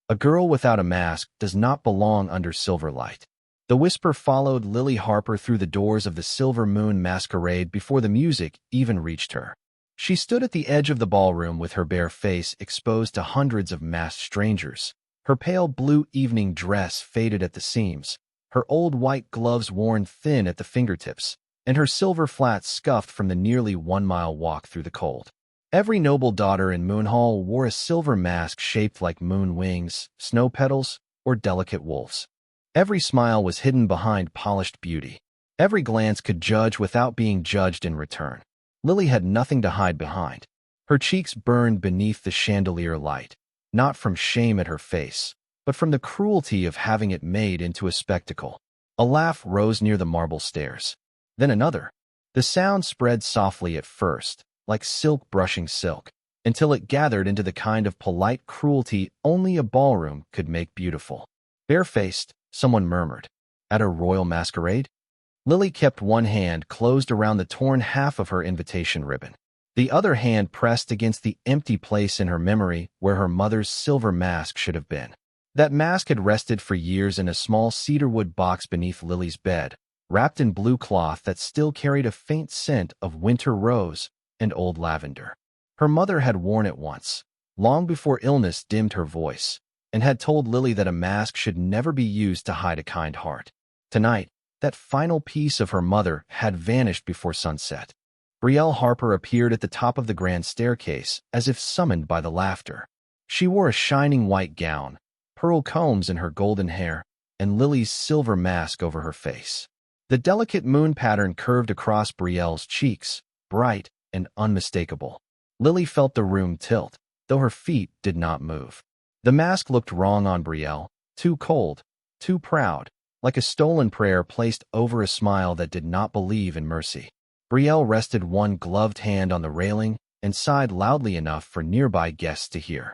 A girl without a mask does not belong under silver light. The whisper followed Lily Harper through the doors of the Silver Moon Masquerade before the music even reached her. She stood at the edge of the ballroom with her bare face exposed to hundreds of masked strangers. Her pale blue evening dress faded at the seams, her old white gloves worn thin at the fingertips, and her silver flats scuffed from the nearly 1-mile walk through the cold. Every noble daughter in Moon Hall wore a silver mask shaped like moon wings, snow petals, or delicate wolves. Every smile was hidden behind polished beauty. Every glance could judge without being judged in return. Lily had nothing to hide behind. Her cheeks burned beneath the chandelier light, not from shame at her face, but from the cruelty of having it made into a spectacle. A laugh rose near the marble stairs. Then another. The sound spread softly at first, like silk brushing silk, until it gathered into the kind of polite cruelty only a ballroom could make beautiful. Barefaced, someone murmured. At a royal masquerade? Lily kept one hand closed around the torn half of her invitation ribbon. The other hand pressed against the empty place in her memory where her mother's silver mask should have been. That mask had rested for years in a small cedarwood box beneath Lily's bed, wrapped in blue cloth that still carried a faint scent of winter rose and old lavender. Her mother had worn it once, long before illness dimmed her voice, and had told Lily that a mask should never be used to hide a kind heart. Tonight, that final piece of her mother had vanished before sunset. Brielle Harper appeared at the top of the grand staircase as if summoned by the laughter. She wore a shining white gown, pearl combs in her golden hair, and Lily's silver mask over her face. The delicate moon pattern curved across Brielle's cheeks, bright and unmistakable. Lily felt the room tilt, though her feet did not move. The mask looked wrong on Brielle, too cold, too proud, like a stolen prayer placed over a smile that did not believe in mercy. Brielle rested one gloved hand on the railing and sighed loudly enough for nearby guests to hear.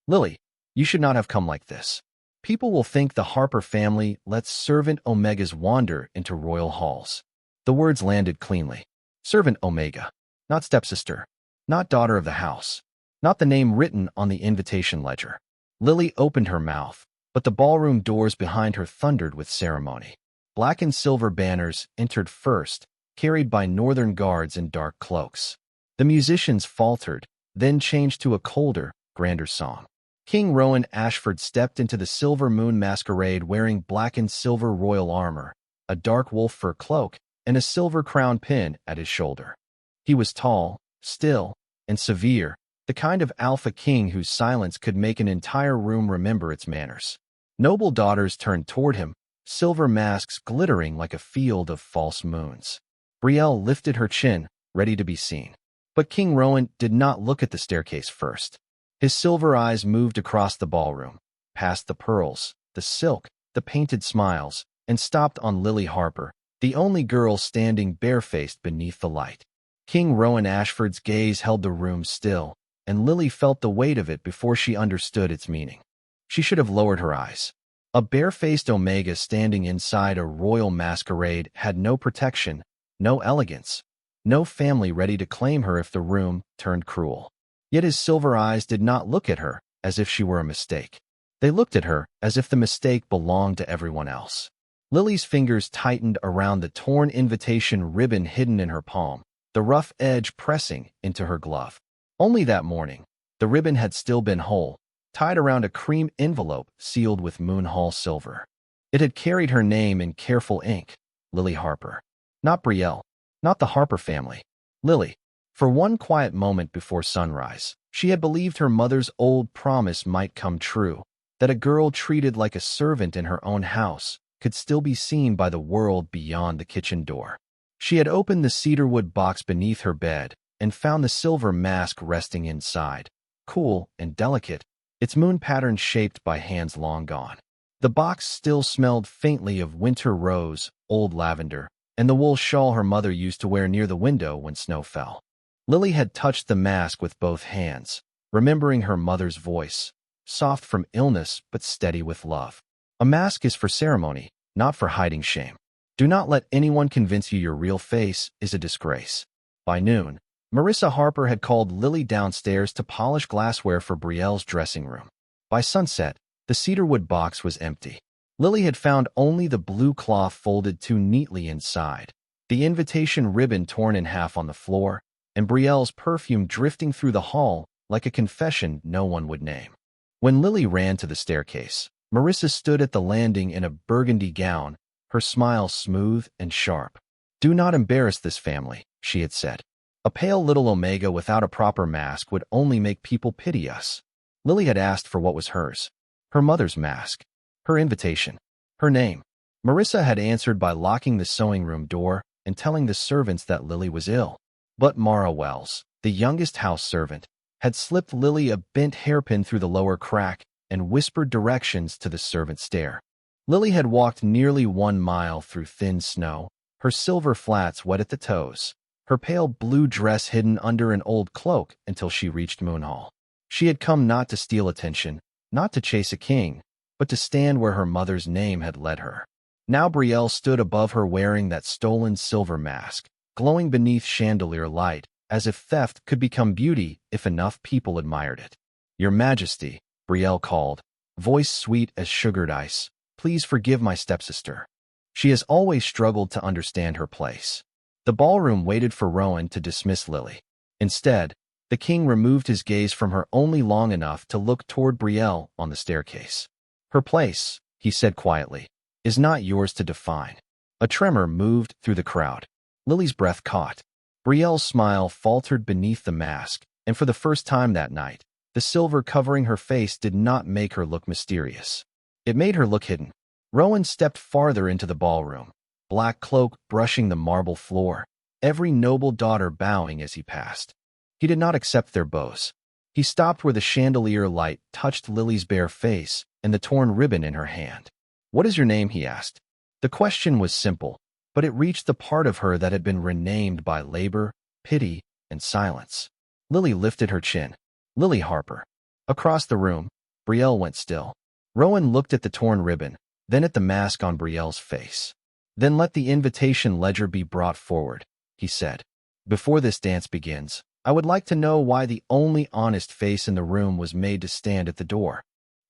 Lily, you should not have come like this. People will think the Harper family lets Servant Omegas wander into royal halls. The words landed cleanly. Servant Omega. Not stepsister, not daughter of the house, not the name written on the invitation ledger. Lily opened her mouth, but the ballroom doors behind her thundered with ceremony. Black and silver banners entered first, carried by northern guards in dark cloaks. The musicians faltered, then changed to a colder, grander song. King Rowan Ashford stepped into the Silver Moon Masquerade wearing black and silver royal armor, a dark wolf fur cloak, and a silver crown pin at his shoulder. He was tall, still, and severe, the kind of alpha king whose silence could make an entire room remember its manners. Noble daughters turned toward him, silver masks glittering like a field of false moons. Brielle lifted her chin, ready to be seen. But King Rowan did not look at the staircase first. His silver eyes moved across the ballroom, past the pearls, the silk, the painted smiles, and stopped on Lily Harper, the only girl standing barefaced beneath the light. King Rowan Ashford's gaze held the room still, and Lily felt the weight of it before she understood its meaning. She should have lowered her eyes. A barefaced Omega standing inside a royal masquerade had no protection, no elegance, no family ready to claim her if the room turned cruel. Yet his silver eyes did not look at her as if she were a mistake. They looked at her as if the mistake belonged to everyone else. Lily's fingers tightened around the torn invitation ribbon hidden in her palm, the rough edge pressing into her glove. Only that morning, the ribbon had still been whole, tied around a cream envelope sealed with Moon Hall silver. It had carried her name in careful ink, Lily Harper. Not Brielle, not the Harper family. Lily. For one quiet moment before sunrise, she had believed her mother's old promise might come true, that a girl treated like a servant in her own house could still be seen by the world beyond the kitchen door. She had opened the cedarwood box beneath her bed and found the silver mask resting inside, cool and delicate, its moon pattern shaped by hands long gone. The box still smelled faintly of winter rose, old lavender, and the wool shawl her mother used to wear near the window when snow fell. Lily had touched the mask with both hands, remembering her mother's voice, soft from illness but steady with love. A mask is for ceremony, not for hiding shame. Do not let anyone convince you your real face is a disgrace. By noon, Marissa Harper had called Lily downstairs to polish glassware for Brielle's dressing room. By sunset, The cedarwood box was empty. Lily had found only the blue cloth folded too neatly inside, the invitation ribbon torn in half on the floor, and Brielle's perfume drifting through the hall like a confession no one would name. When Lily ran to the staircase, Marissa stood at the landing in a burgundy gown, her smile smooth and sharp. "Do not embarrass this family," she had said. "A pale little Omega without a proper mask would only make people pity us." Lily had asked for what was hers. Her mother's mask. Her invitation. Her name. Marissa had answered by locking the sewing room door and telling the servants that Lily was ill. But Mara Wells, the youngest house servant, had slipped Lily a bent hairpin through the lower crack and whispered directions to the servant stair. Lily had walked nearly 1 mile through thin snow, her silver flats wet at the toes, her pale blue dress hidden under an old cloak until she reached Moonhall. She had come not to steal attention, not to chase a king, but to stand where her mother's name had led her. Now Brielle stood above her wearing that stolen silver mask, glowing beneath chandelier light, as if theft could become beauty if enough people admired it. "Your Majesty," Brielle called, voice sweet as sugared ice, "please forgive my stepsister. She has always struggled to understand her place." The ballroom waited for Rowan to dismiss Lily. Instead, the king removed his gaze from her only long enough to look toward Brielle on the staircase. "Her place," he said quietly, "is not yours to define." A tremor moved through the crowd. Lily's breath caught. Brielle's smile faltered beneath the mask, and for the first time that night, the silver covering her face did not make her look mysterious. It made her look hidden. Rowan stepped farther into the ballroom, black cloak brushing the marble floor, every noble daughter bowing as he passed. He did not accept their bows. He stopped where the chandelier light touched Lily's bare face and the torn ribbon in her hand. "What is your name?" he asked. The question was simple, but it reached the part of her that had been renamed by labor, pity, and silence. Lily lifted her chin. "Lily Harper." Across the room, Brielle went still. Rowan looked at the torn ribbon, then at the mask on Brielle's face. "Then let the invitation ledger be brought forward," he said. "Before this dance begins, I would like to know why the only honest face in the room was made to stand at the door."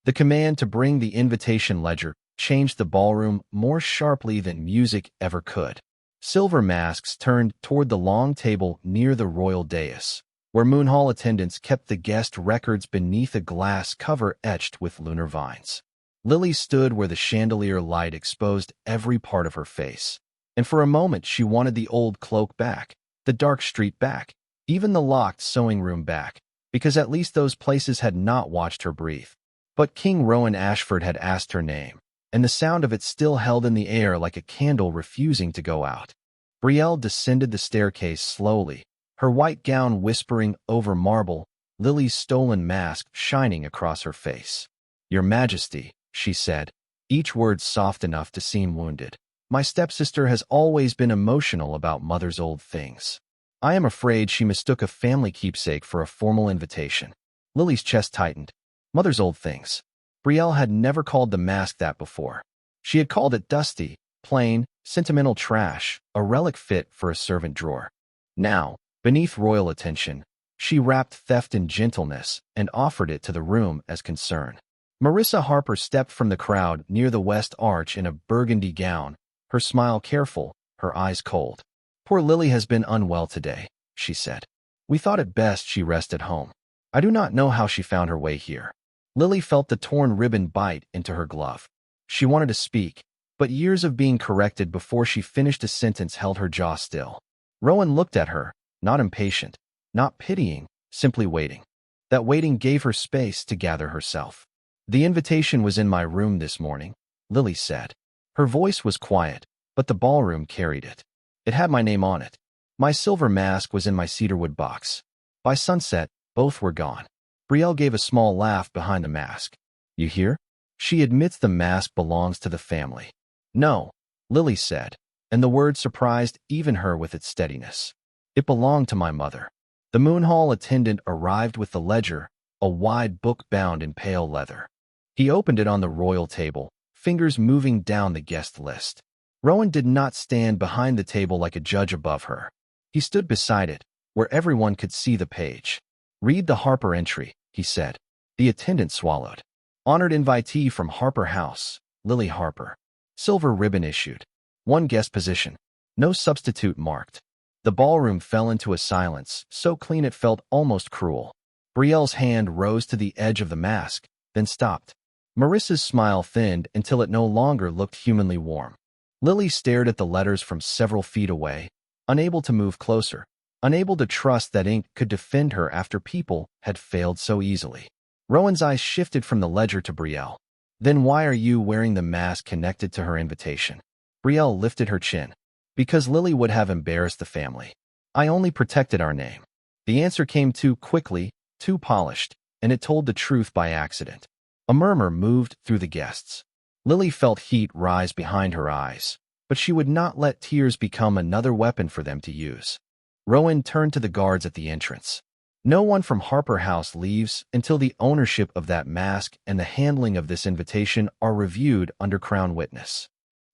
The command to bring the invitation ledger changed the ballroom more sharply than music ever could. Silver masks turned toward the long table near the royal dais, where Moonhall attendants kept the guest records beneath a glass cover etched with lunar vines. Lily stood where the chandelier light exposed every part of her face, and for a moment she wanted the old cloak back, the dark street back, even the locked sewing room back, because at least those places had not watched her breathe. But King Rowan Ashford had asked her name, and the sound of it still held in the air like a candle refusing to go out. Brielle descended the staircase slowly, her white gown whispering over marble, Lily's stolen mask shining across her face. "Your Majesty," she said, each word soft enough to seem wounded. "My stepsister has always been emotional about mother's old things. I am afraid she mistook a family keepsake for a formal invitation." Lily's chest tightened. Mother's old things. Brielle had never called the mask that before. She had called it dusty, plain, sentimental trash, a relic fit for a servant drawer. Now, beneath royal attention, she wrapped theft in gentleness and offered it to the room as concern. Marissa Harper stepped from the crowd near the west arch in a burgundy gown, her smile careful, her eyes cold. "Poor Lily has been unwell today," she said. "We thought it best she rest at home. I do not know how she found her way here." Lily felt the torn ribbon bite into her glove. She wanted to speak, but years of being corrected before she finished a sentence held her jaw still. Rowan looked at her, not impatient, not pitying, simply waiting. That waiting gave her space to gather herself. "The invitation was in my room this morning," Lily said. Her voice was quiet, but the ballroom carried it. "It had my name on it. My silver mask was in my cedarwood box. By sunset, both were gone." Brielle gave a small laugh behind the mask. "You hear? She admits the mask belongs to the family." "No," Lily said, and the word surprised even her with its steadiness. "It belonged to my mother." The Moonhall attendant arrived with the ledger, a wide book bound in pale leather. He opened it on the royal table, fingers moving down the guest list. Rowan did not stand behind the table like a judge above her. He stood beside it, where everyone could see the page. "Read the Harper entry," he said. The attendant swallowed. Honored invitee from Harper House, Lily Harper. Silver ribbon issued. One guest position. No substitute marked. The ballroom fell into a silence, so clean it felt almost cruel. Brielle's hand rose to the edge of the mask, then stopped. Marissa's smile thinned until it no longer looked humanly warm. Lily stared at the letters from several feet away, unable to move closer, unable to trust that ink could defend her after people had failed so easily. Rowan's eyes shifted from the ledger to Brielle. Then why are you wearing the mask connected to her invitation? Brielle lifted her chin. Because Lily would have embarrassed the family. I only protected our name. The answer came too quickly, too polished, and it told the truth by accident. A murmur moved through the guests. Lily felt heat rise behind her eyes, but she would not let tears become another weapon for them to use. Rowan turned to the guards at the entrance. No one from Harper House leaves until the ownership of that mask and the handling of this invitation are reviewed under Crown witness.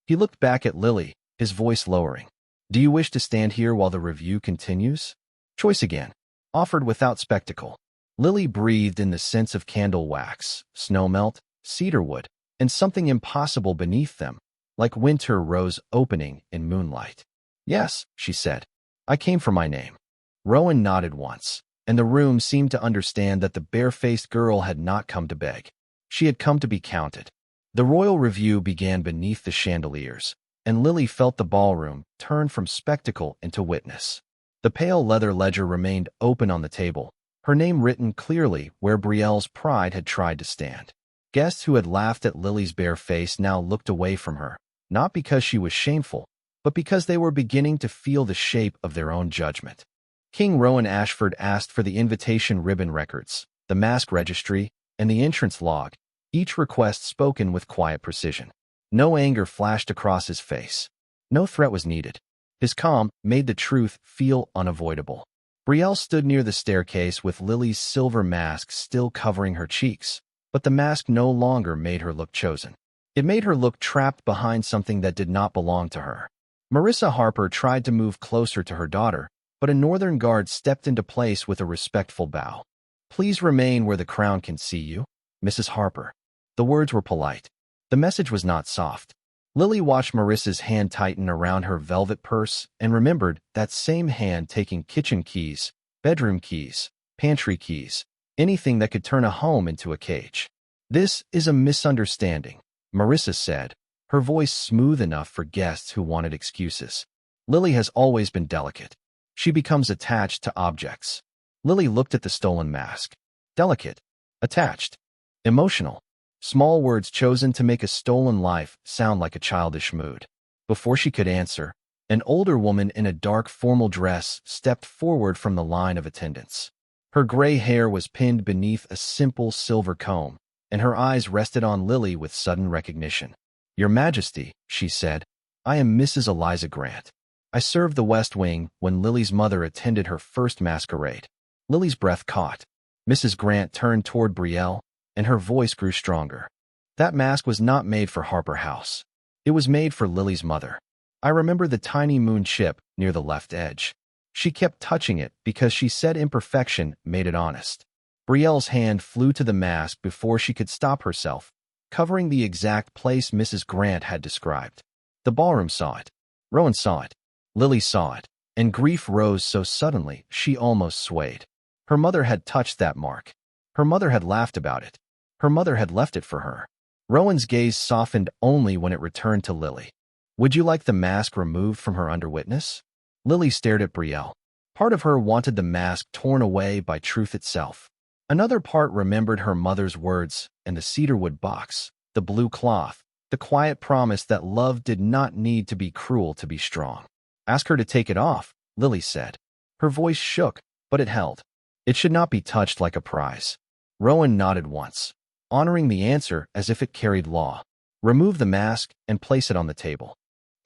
He looked back at Lily, his voice lowering. Do you wish to stand here while the review continues? Choice again. Offered without spectacle. Lily breathed in the scents of candle wax, snowmelt, cedarwood, and something impossible beneath them, like winter rose opening in moonlight. Yes, she said. I came for my name. Rowan nodded once, and the room seemed to understand that the barefaced girl had not come to beg. She had come to be counted. The royal review began beneath the chandeliers, and Lily felt the ballroom turn from spectacle into witness. The pale leather ledger remained open on the table, her name written clearly where Brielle's pride had tried to stand. Guests who had laughed at Lily's bare face now looked away from her, not because she was shameful, but because they were beginning to feel the shape of their own judgment. King Rowan Ashford asked for the invitation ribbon records, the mask registry, and the entrance log, each request spoken with quiet precision. No anger flashed across his face. No threat was needed. His calm made the truth feel unavoidable. Brielle stood near the staircase with Lily's silver mask still covering her cheeks, but the mask no longer made her look chosen. It made her look trapped behind something that did not belong to her. Marissa Harper tried to move closer to her daughter, but a northern guard stepped into place with a respectful bow. Please remain where the crown can see you, Mrs. Harper. The words were polite. The message was not soft. Lily watched Marissa's hand tighten around her velvet purse and remembered that same hand taking kitchen keys, bedroom keys, pantry keys, anything that could turn a home into a cage. This is a misunderstanding, Marissa said, her voice smooth enough for guests who wanted excuses. Lily has always been delicate. She becomes attached to objects. Lily looked at the stolen mask. Delicate. Attached. Emotional. Small words chosen to make a stolen life sound like a childish mood. Before she could answer, an older woman in a dark formal dress stepped forward from the line of attendants. Her gray hair was pinned beneath a simple silver comb, and her eyes rested on Lily with sudden recognition. Your Majesty, she said, I am Mrs. Eliza Grant. I served the West Wing when Lily's mother attended her first masquerade. Lily's breath caught. Mrs. Grant turned toward Brielle, and her voice grew stronger. That mask was not made for Harper House. It was made for Lily's mother. I remember the tiny moon chip near the left edge. She kept touching it because she said imperfection made it honest. Brielle's hand flew to the mask before she could stop herself, covering the exact place Mrs. Grant had described. The ballroom saw it. Rowan saw it. Lily saw it, and grief rose so suddenly she almost swayed. Her mother had touched that mark. Her mother had laughed about it. Her mother had left it for her. Rowan's gaze softened only when it returned to Lily. Would you like the mask removed from her under witness? Lily stared at Brielle. Part of her wanted the mask torn away by truth itself. Another part remembered her mother's words and the cedarwood box, the blue cloth, the quiet promise that love did not need to be cruel to be strong. Ask her to take it off, Lily said. Her voice shook, but it held. It should not be touched like a prize. Rowan nodded once, honoring the answer as if it carried law. Remove the mask and place it on the table.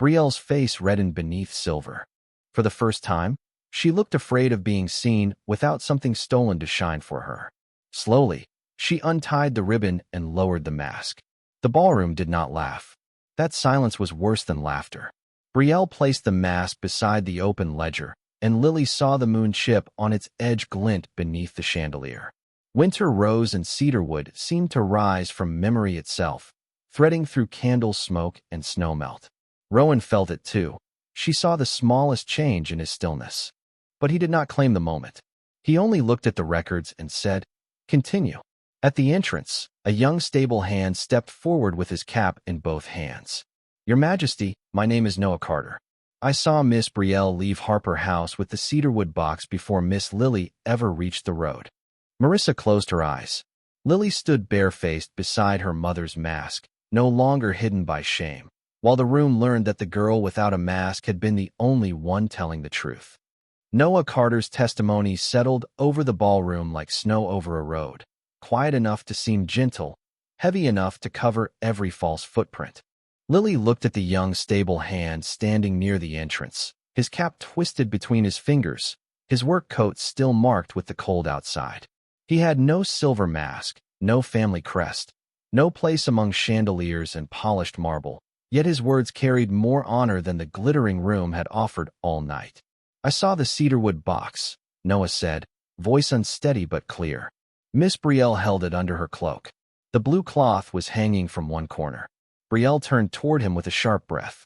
Brielle's face reddened beneath silver. For the first time, she looked afraid of being seen without something stolen to shine for her. Slowly, she untied the ribbon and lowered the mask. The ballroom did not laugh. That silence was worse than laughter. Brielle placed the mask beside the open ledger, and Lily saw the moon chip on its edge glint beneath the chandelier. Winter rose and cedarwood seemed to rise from memory itself, threading through candle smoke and snow melt. Rowan felt it too. She saw the smallest change in his stillness. But he did not claim the moment. He only looked at the records and said, "Continue." At the entrance, a young stable hand stepped forward with his cap in both hands. "Your Majesty, my name is Noah Carter. I saw Miss Brielle leave Harper House with the cedarwood box before Miss Lily ever reached the road." Marissa closed her eyes. Lily stood barefaced beside her mother's mask, no longer hidden by shame, while the room learned that the girl without a mask had been the only one telling the truth. Noah Carter's testimony settled over the ballroom like snow over a road, quiet enough to seem gentle, heavy enough to cover every false footprint. Lily looked at the young stable hand standing near the entrance, his cap twisted between his fingers, his work coat still marked with the cold outside. He had no silver mask, no family crest, no place among chandeliers and polished marble, yet his words carried more honor than the glittering room had offered all night. "I saw the cedarwood box," Noah said, voice unsteady but clear. Miss Brielle held it under her cloak. The blue cloth was hanging from one corner. Brielle turned toward him with a sharp breath.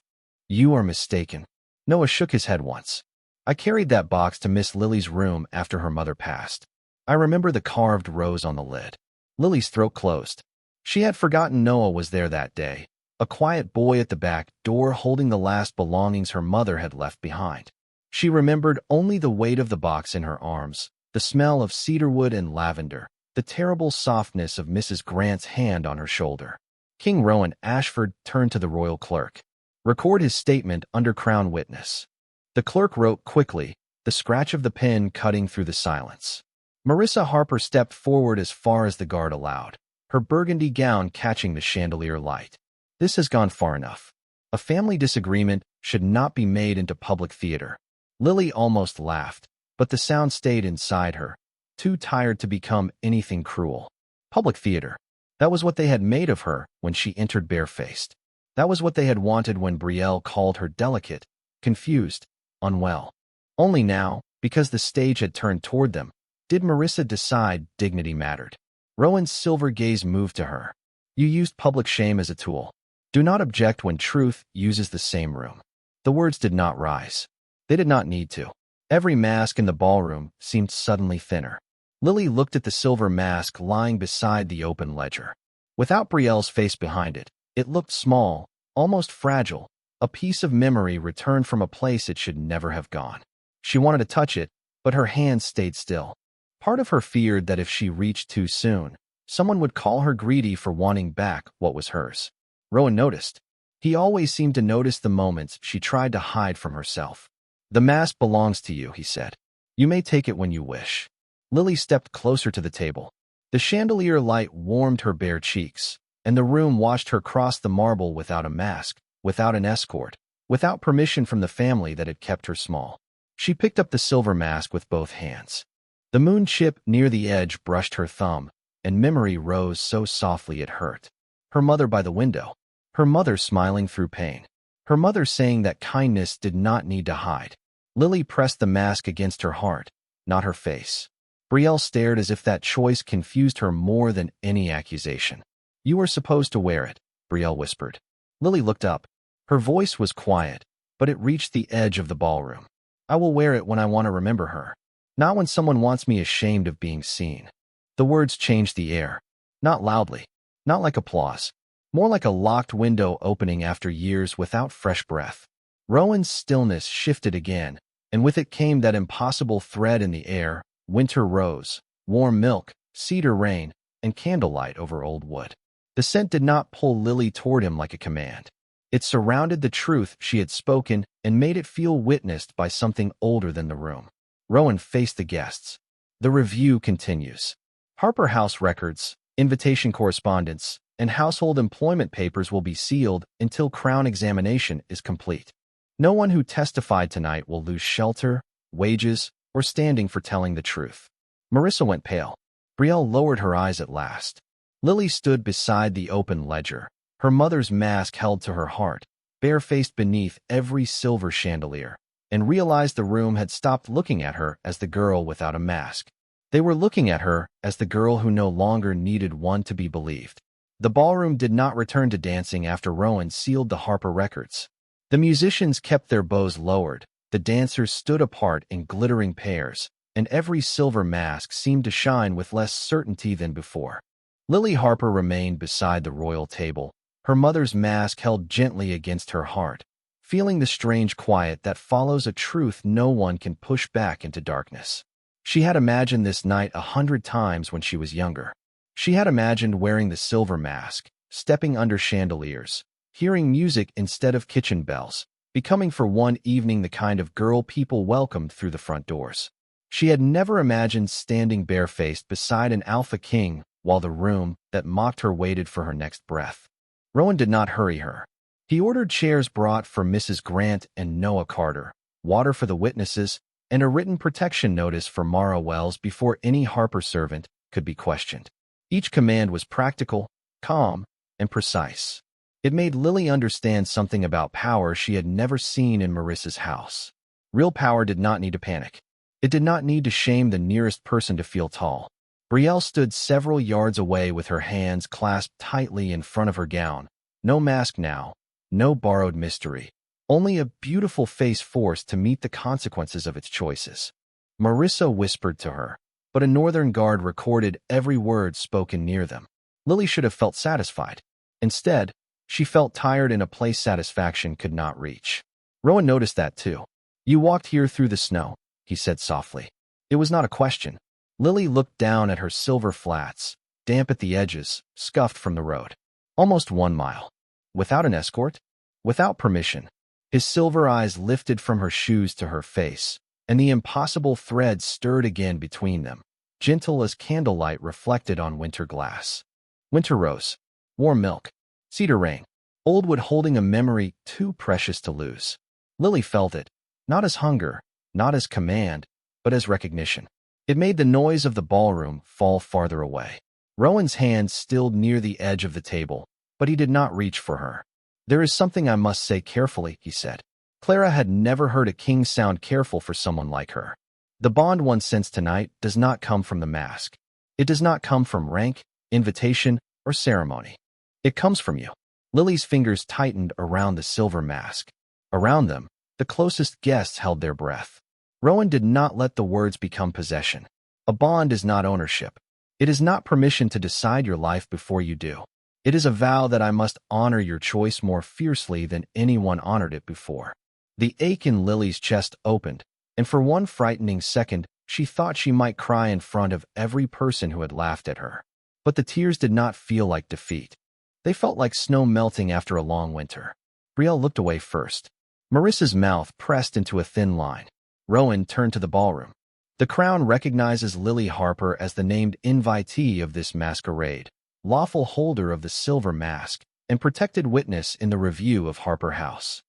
"You are mistaken." Noah shook his head once. "I carried that box to Miss Lily's room after her mother passed. I remember the carved rose on the lid." Lily's throat closed. She had forgotten Noah was there that day, a quiet boy at the back door holding the last belongings her mother had left behind. She remembered only the weight of the box in her arms, the smell of cedarwood and lavender, the terrible softness of Mrs. Grant's hand on her shoulder. King Rowan Ashford turned to the royal clerk. "Record his statement under Crown Witness." The clerk wrote quickly, the scratch of the pen cutting through the silence. Marissa Harper stepped forward as far as the guard allowed, her burgundy gown catching the chandelier light. "This has gone far enough. A family disagreement should not be made into public theater." Lily almost laughed, but the sound stayed inside her, too tired to become anything cruel. Public theater. That was what they had made of her when she entered barefaced. That was what they had wanted when Brielle called her delicate, confused, unwell. Only now, because the stage had turned toward them, did Marissa decide dignity mattered. Rowan's silver gaze moved to her. "You used public shame as a tool. Do not object when truth uses the same room." The words did not rise. They did not need to. Every mask in the ballroom seemed suddenly thinner. Lily looked at the silver mask lying beside the open ledger. Without Brielle's face behind it, it looked small, almost fragile, a piece of memory returned from a place it should never have gone. She wanted to touch it, but her hands stayed still. Part of her feared that if she reached too soon, someone would call her greedy for wanting back what was hers. Rowan noticed. He always seemed to notice the moments she tried to hide from herself. "The mask belongs to you," he said. "You may take it when you wish." Lily stepped closer to the table. The chandelier light warmed her bare cheeks, and the room watched her cross the marble without a mask, without an escort, without permission from the family that had kept her small. She picked up the silver mask with both hands. The moon chip near the edge brushed her thumb, and memory rose so softly it hurt. Her mother by the window. Her mother smiling through pain. Her mother saying that kindness did not need to hide. Lily pressed the mask against her heart, not her face. Brielle stared as if that choice confused her more than any accusation. "You are supposed to wear it," Brielle whispered. Lily looked up. Her voice was quiet, but it reached the edge of the ballroom. "I will wear it when I want to remember her. Not when someone wants me ashamed of being seen." The words changed the air. Not loudly, not like applause, more like a locked window opening after years without fresh breath. Rowan's stillness shifted again, and with it came that impossible thread in the air: winter rose, warm milk, cedar rain, and candlelight over old wood. The scent did not pull Lily toward him like a command. It surrounded the truth she had spoken and made it feel witnessed by something older than the room. Rowan faced the guests. "The review continues. Harper House records, invitation correspondence, and household employment papers will be sealed until Crown examination is complete. No one who testified tonight will lose shelter, wages, or standing for telling the truth." Marissa went pale. Brielle lowered her eyes at last. Lily stood beside the open ledger, her mother's mask held to her heart, barefaced beneath every silver chandelier, and realized the room had stopped looking at her as the girl without a mask. They were looking at her as the girl who no longer needed one to be believed. The ballroom did not return to dancing after Rowan sealed the Harper records. The musicians kept their bows lowered, the dancers stood apart in glittering pairs, and every silver mask seemed to shine with less certainty than before. Lily Harper remained beside the royal table, her mother's mask held gently against her heart, feeling the strange quiet that follows a truth no one can push back into darkness. She had imagined this night 100 times when she was younger. She had imagined wearing the silver mask, stepping under chandeliers, hearing music instead of kitchen bells, becoming for one evening the kind of girl people welcomed through the front doors. She had never imagined standing barefaced beside an alpha king while the room that mocked her waited for her next breath. Rowan did not hurry her. He ordered chairs brought for Mrs. Grant and Noah Carter, water for the witnesses, and a written protection notice for Mara Wells before any Harper servant could be questioned. Each command was practical, calm, and precise. It made Lily understand something about power she had never seen in Marissa's house. Real power did not need to panic. It did not need to shame the nearest person to feel tall. Brielle stood several yards away with her hands clasped tightly in front of her gown. No mask now, no borrowed mystery. Only a beautiful face forced to meet the consequences of its choices. Marissa whispered to her, but a northern guard recorded every word spoken near them. Lily should have felt satisfied. Instead, she felt tired in a place satisfaction could not reach. Rowan noticed that too. "You walked here through the snow," he said softly. It was not a question. Lily looked down at her silver flats, damp at the edges, scuffed from the road. Almost 1 mile. Without an escort? Without permission. His silver eyes lifted from her shoes to her face, and the impossible thread stirred again between them, gentle as candlelight reflected on winter glass. Winter rose, warm milk, cedar rain, old wood holding a memory too precious to lose. Lily felt it, not as hunger, not as command, but as recognition. It made the noise of the ballroom fall farther away. Rowan's hand stilled near the edge of the table, but he did not reach for her. "There is something I must say carefully," he said. Clara had never heard a king sound careful for someone like her. "The bond one sensed tonight does not come from the mask. It does not come from rank, invitation, or ceremony. It comes from you." Lily's fingers tightened around the silver mask. Around them, the closest guests held their breath. Rowan did not let the words become possession. A bond is not ownership. It is not permission to decide your life before you do. It is a vow that I must honor your choice more fiercely than anyone honored it before. The ache in Lily's chest opened, and for one frightening second, she thought she might cry in front of every person who had laughed at her. But the tears did not feel like defeat. They felt like snow melting after a long winter. Brielle looked away first. Marissa's mouth pressed into a thin line. Rowan turned to the ballroom. "The Crown recognizes Lily Harper as the named invitee of this masquerade, lawful holder of the silver mask, and protected witness in the review of Harper House."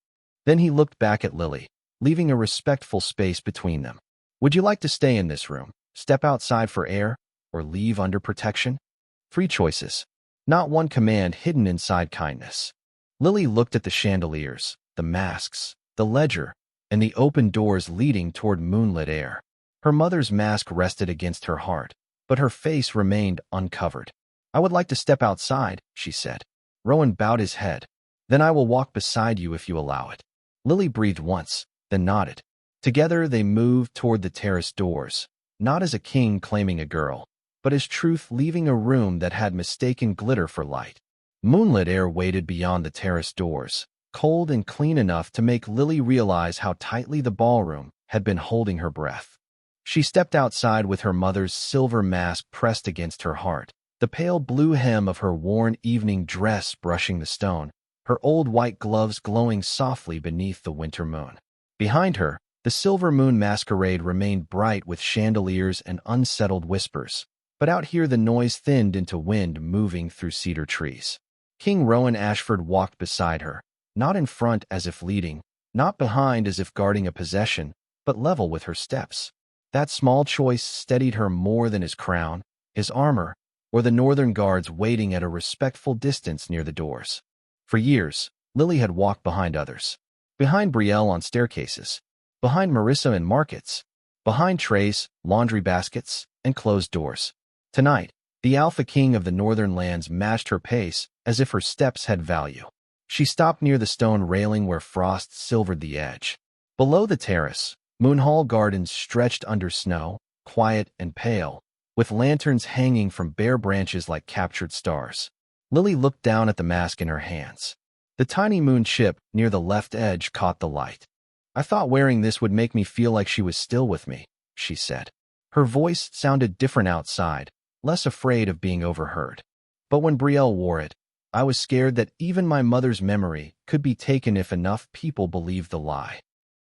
Then he looked back at Lily, leaving a respectful space between them. "Would you like to stay in this room, step outside for air, or leave under protection?" 3 choices. Not one command hidden inside kindness. Lily looked at the chandeliers, the masks, the ledger, and the open doors leading toward moonlit air. Her mother's mask rested against her heart, but her face remained uncovered. "I would like to step outside," she said. Rowan bowed his head. "Then I will walk beside you if you allow it." Lily breathed once, then nodded. Together they moved toward the terrace doors, not as a king claiming a girl, but as truth leaving a room that had mistaken glitter for light. Moonlit air waited beyond the terrace doors, cold and clean enough to make Lily realize how tightly the ballroom had been holding her breath. She stepped outside with her mother's silver mask pressed against her heart, the pale blue hem of her worn evening dress brushing the stone, her old white gloves glowing softly beneath the winter moon. Behind her, the Silver Moon Masquerade remained bright with chandeliers and unsettled whispers, but out here the noise thinned into wind moving through cedar trees. King Rowan Ashford walked beside her, not in front as if leading, not behind as if guarding a possession, but level with her steps. That small choice steadied her more than his crown, his armor, or the northern guards waiting at a respectful distance near the doors. For years, Lily had walked behind others. Behind Brielle on staircases. Behind Marissa in markets. behind trays, laundry baskets, and closed doors. Tonight, the Alpha King of the Northern Lands matched her pace as if her steps had value. She stopped near the stone railing where frost silvered the edge. Below the terrace, Moonhall Gardens stretched under snow, quiet and pale, with lanterns hanging from bare branches like captured stars. Lily looked down at the mask in her hands. The tiny moon chip near the left edge caught the light. "I thought wearing this would make me feel like she was still with me," she said. Her voice sounded different outside, less afraid of being overheard. "But when Brielle wore it, I was scared that even my mother's memory could be taken if enough people believed the lie."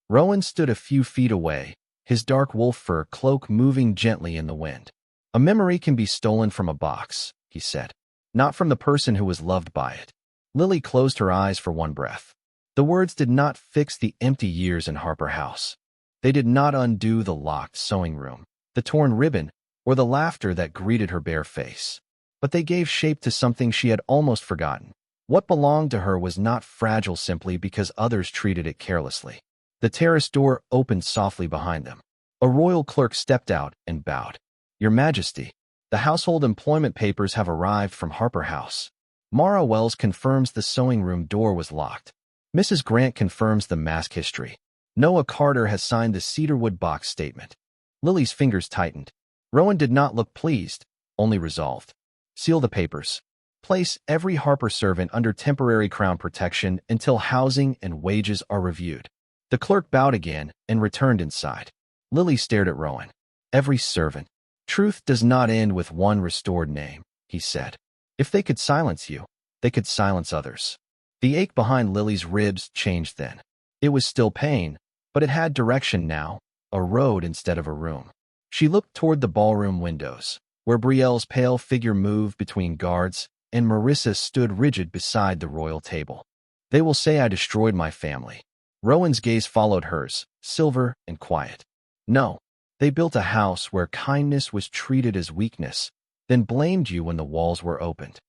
Rowan stood a few feet away, his dark wolf fur cloak moving gently in the wind. "A memory can be stolen from a box," he said, "not from the person who was loved by it." Lily closed her eyes for one breath. The words did not fix the empty years in Harper House. They did not undo the locked sewing room, the torn ribbon, or the laughter that greeted her bare face. But they gave shape to something she had almost forgotten. What belonged to her was not fragile simply because others treated it carelessly. The terrace door opened softly behind them. A royal clerk stepped out and bowed. "Your Majesty, the household employment papers have arrived from Harper House. Mara Wells confirms the sewing room door was locked. Mrs. Grant confirms the mask history. Noah Carter has signed the cedarwood box statement." Lily's fingers tightened. Rowan did not look pleased, only resolved. "Seal the papers. Place every Harper servant under temporary crown protection until housing and wages are reviewed." The clerk bowed again and returned inside. Lily stared at Rowan. "Every servant. Truth does not end with one restored name," he said. "If they could silence you, they could silence others." The ache behind Lily's ribs changed then. It was still pain, but it had direction now, a road instead of a room. She looked toward the ballroom windows, where Brielle's pale figure moved between guards, and Marissa stood rigid beside the royal table. "They will say I destroyed my family." Rowan's gaze followed hers, silver and quiet. "No, they built a house where kindness was treated as weakness, then blamed you when the walls were opened."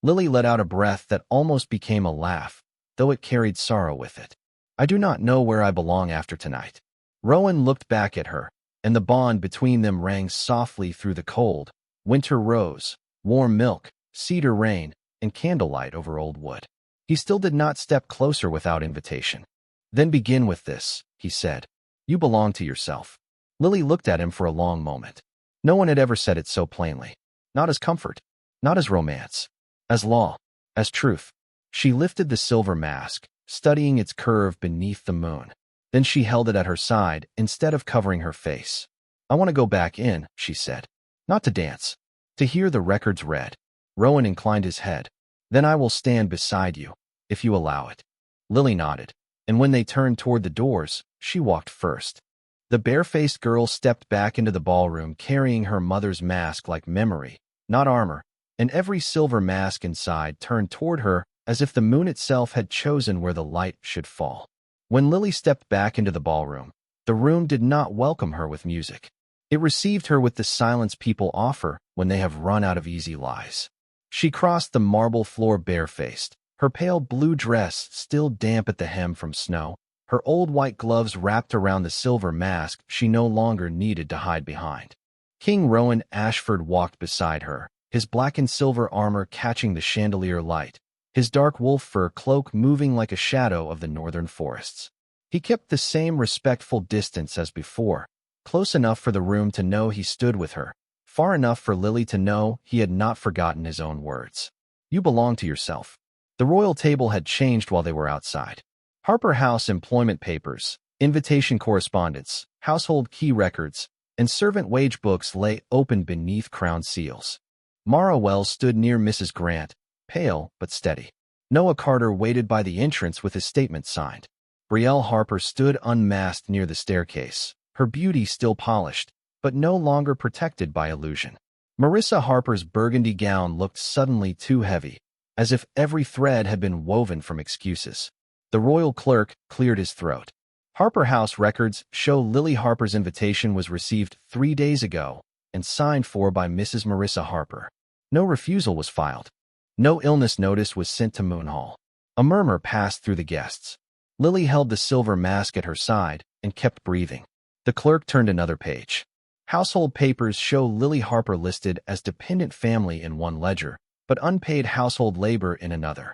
Lily let out a breath that almost became a laugh, though it carried sorrow with it. "I do not know where I belong after tonight." Rowan looked back at her, and the bond between them rang softly through the cold. Winter rose, warm milk, cedar rain, and candlelight over old wood. He still did not step closer without invitation. "Then begin with this," he said. "You belong to yourself." Lily looked at him for a long moment. No one had ever said it so plainly. Not as comfort, not as romance, as law, as truth. She lifted the silver mask, studying its curve beneath the moon. Then she held it at her side instead of covering her face. "I want to go back in," she said. "Not to dance. To hear the records read." Rowan inclined his head. "Then I will stand beside you, if you allow it." Lily nodded, and when they turned toward the doors, she walked first. The barefaced girl stepped back into the ballroom carrying her mother's mask like memory, not armor, and every silver mask inside turned toward her as if the moon itself had chosen where the light should fall. When Lily stepped back into the ballroom, the room did not welcome her with music. It received her with the silence people offer when they have run out of easy lies. She crossed the marble floor barefaced, her pale blue dress still damp at the hem from snow, her old white gloves wrapped around the silver mask she no longer needed to hide behind. King Rowan Ashford walked beside her, his black and silver armor catching the chandelier light, his dark wolf fur cloak moving like a shadow of the northern forests. He kept the same respectful distance as before, close enough for the room to know he stood with her, far enough for Lily to know he had not forgotten his own words. "You belong to yourself." The royal table had changed while they were outside. Harper House employment papers, invitation correspondence, household key records, and servant wage books lay open beneath crown seals. Mara Wells stood near Mrs. Grant, pale but steady. Noah Carter waited by the entrance with his statement signed. Brielle Harper stood unmasked near the staircase, her beauty still polished, but no longer protected by illusion. Marissa Harper's burgundy gown looked suddenly too heavy, as if every thread had been woven from excuses. The royal clerk cleared his throat. Harper House records show Lily Harper's invitation was received 3 days ago and signed for by Mrs. Marissa Harper. No refusal was filed. No illness notice was sent to Moonhall. A murmur passed through the guests. Lily held the silver mask at her side and kept breathing. The clerk turned another page. Household papers show Lily Harper listed as dependent family in one ledger, but unpaid household labor in another.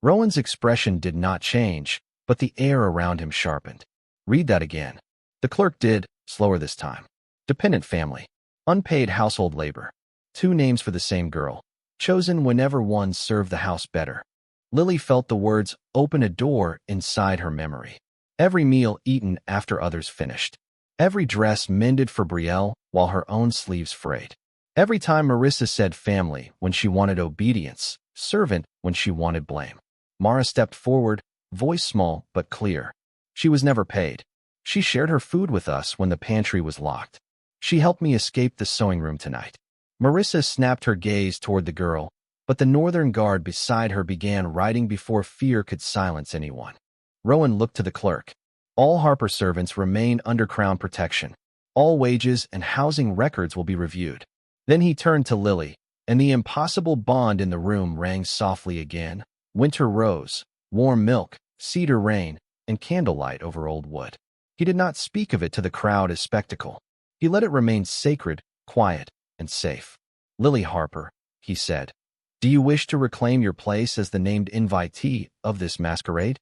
Rowan's expression did not change, but the air around him sharpened. Read that again. The clerk did, slower this time. Dependent family. Unpaid household labor. Two names for the same girl, chosen whenever one served the house better. Lily felt the words open a door inside her memory. Every meal eaten after others finished. Every dress mended for Brielle while her own sleeves frayed. Every time Marissa said family when she wanted obedience, servant when she wanted blame. Mara stepped forward, voice small but clear. She was never paid. She shared her food with us when the pantry was locked. She helped me escape the sewing room tonight. Marissa snapped her gaze toward the girl, but the northern guard beside her began writing before fear could silence anyone. Rowan looked to the clerk. All Harper servants remain under Crown protection. All wages and housing records will be reviewed. Then he turned to Lily, and the impossible bond in the room rang softly again. Winter rose, warm milk, cedar rain, and candlelight over old wood. He did not speak of it to the crowd as spectacle. He let it remain sacred, quiet, and safe. Lily Harper, he said, do you wish to reclaim your place as the named invitee of this masquerade?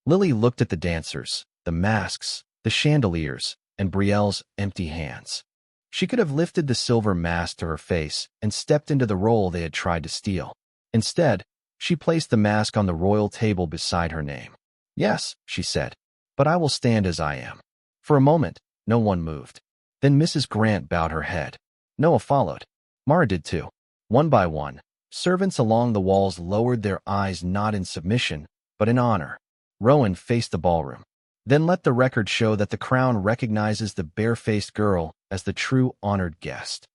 Lily looked at the dancers, the masks, the chandeliers, and Brielle's empty hands. She could have lifted the silver mask to her face and stepped into the role they had tried to steal. Instead, she placed the mask on the royal table beside her name. Yes, she said, but I will stand as I am. For a moment, no one moved. Then Mrs. Grant bowed her head. Noah followed. Mara did too. One by one, servants along the walls lowered their eyes not in submission, but in honor. Rowan faced the ballroom. Then let the record show that the Crown recognizes the barefaced girl as the true honored guest.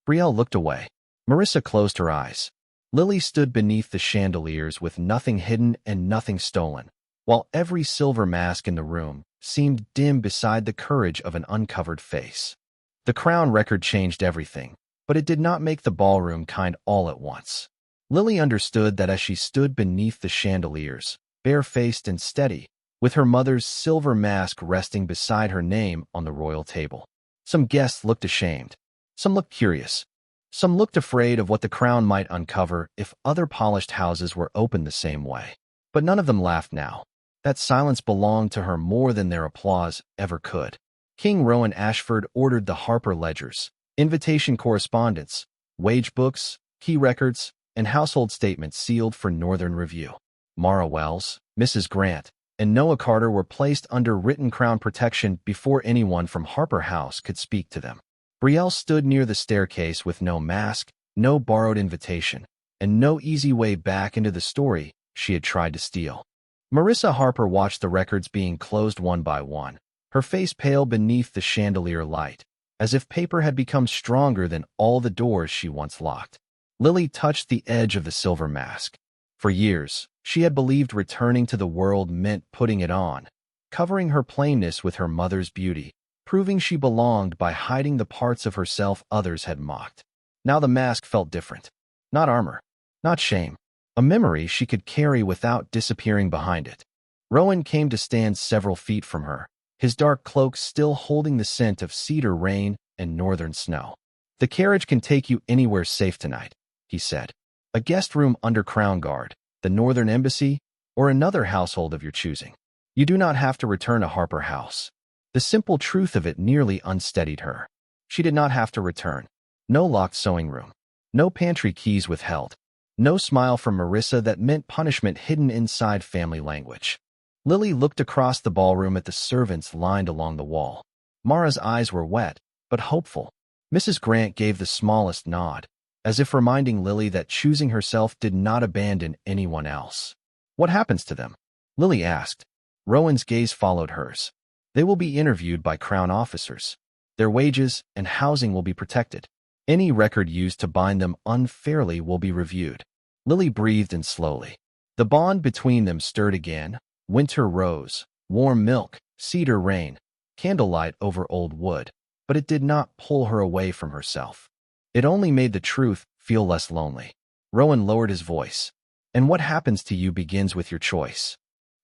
Brielle looked away. Marissa closed her eyes. Lily stood beneath the chandeliers with nothing hidden and nothing stolen, while every silver mask in the room seemed dim beside the courage of an uncovered face. The Crown record changed everything, but it did not make the ballroom kind all at once. Lily understood that as she stood beneath the chandeliers, barefaced and steady, with her mother's silver mask resting beside her name on the royal table. Some guests looked ashamed. Some looked curious. Some looked afraid of what the Crown might uncover if other polished houses were opened the same way. But none of them laughed now. That silence belonged to her more than their applause ever could. King Rowan Ashford ordered the Harper ledgers, invitation correspondence, wage books, key records, and household statements sealed for Northern review. Mara Wells, Mrs. Grant, and Noah Carter were placed under written Crown protection before anyone from Harper House could speak to them. Brielle stood near the staircase with no mask, no borrowed invitation, and no easy way back into the story she had tried to steal. Marissa Harper watched the records being closed one by one, her face pale beneath the chandelier light, as if paper had become stronger than all the doors she once locked. Lily touched the edge of the silver mask. For years, she had believed returning to the world meant putting it on, covering her plainness with her mother's beauty, proving she belonged by hiding the parts of herself others had mocked. Now the mask felt different. Not armor, not shame, a memory she could carry without disappearing behind it. Rowan came to stand several feet from her, his dark cloak still holding the scent of cedar rain and northern snow. The carriage can take you anywhere safe tonight, he said. A guest room under Crown Guard, the Northern Embassy, or another household of your choosing. You do not have to return to Harper House. The simple truth of it nearly unsteadied her. She did not have to return. No locked sewing room. No pantry keys withheld. No smile from Marissa that meant punishment hidden inside family language. Lily looked across the ballroom at the servants lined along the wall. Mara's eyes were wet, but hopeful. Mrs. Grant gave the smallest nod, as if reminding Lily that choosing herself did not abandon anyone else. What happens to them? Lily asked. Rowan's gaze followed hers. They will be interviewed by Crown officers. Their wages and housing will be protected. Any record used to bind them unfairly will be reviewed. Lily breathed in slowly. The bond between them stirred again. Winter rose, warm milk, cedar rain, candlelight over old wood. But it did not pull her away from herself. It only made the truth feel less lonely. Rowan lowered his voice. And what happens to you begins with your choice.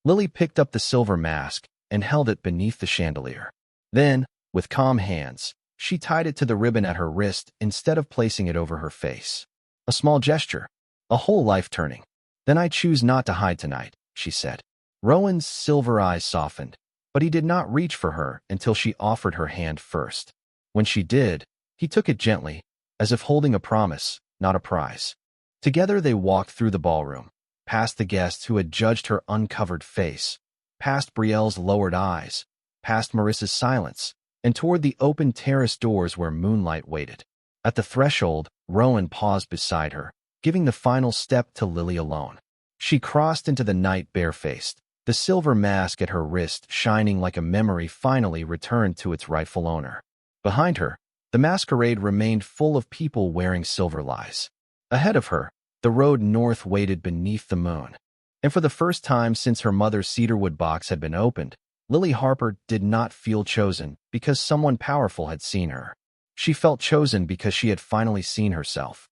Lily picked up the silver mask and held it beneath the chandelier. Then, With calm hands, she tied it to the ribbon at her wrist instead of placing it over her face. A small gesture, a whole life turning. Then I choose not to hide tonight, she said. Rowan's silver eyes softened, but he did not reach for her until she offered her hand first. When she did, he took it gently, as if holding a promise, not a prize. Together they walked through the ballroom, past the guests who had judged her uncovered face, past Brielle's lowered eyes, past Marissa's silence, and toward the open terrace doors where moonlight waited. At the threshold, Rowan paused beside her, giving the final step to Lily alone. She crossed into the night barefaced, the silver mask at her wrist shining like a memory finally returned to its rightful owner. Behind her, the masquerade remained full of people wearing silver lies. Ahead of her, the road north waited beneath the moon. And for the first time since her mother's cedarwood box had been opened, Lily Harper did not feel chosen because someone powerful had seen her. She felt chosen because she had finally seen herself.